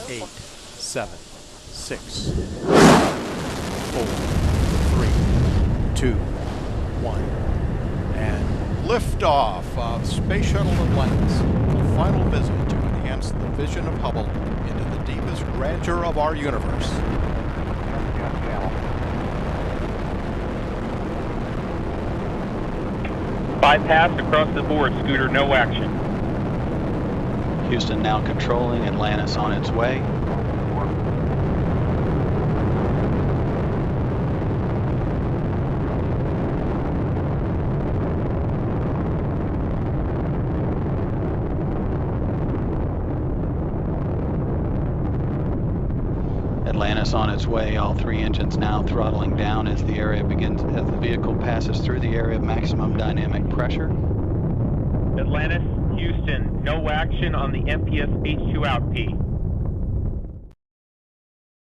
8, 7, 6, 5, 4, 3, 2, 1, and liftoff of Space Shuttle Atlantis, a final visit to enhance the vision of Hubble into the deepest grandeur of our universe. Bypass across the board, Scooter, no action. Houston now controlling, Atlantis on its way. Atlantis on its way, all three engines now throttling down as the vehicle passes through the area of maximum dynamic pressure. Atlantis, Houston, no action on the MPS H2 out P.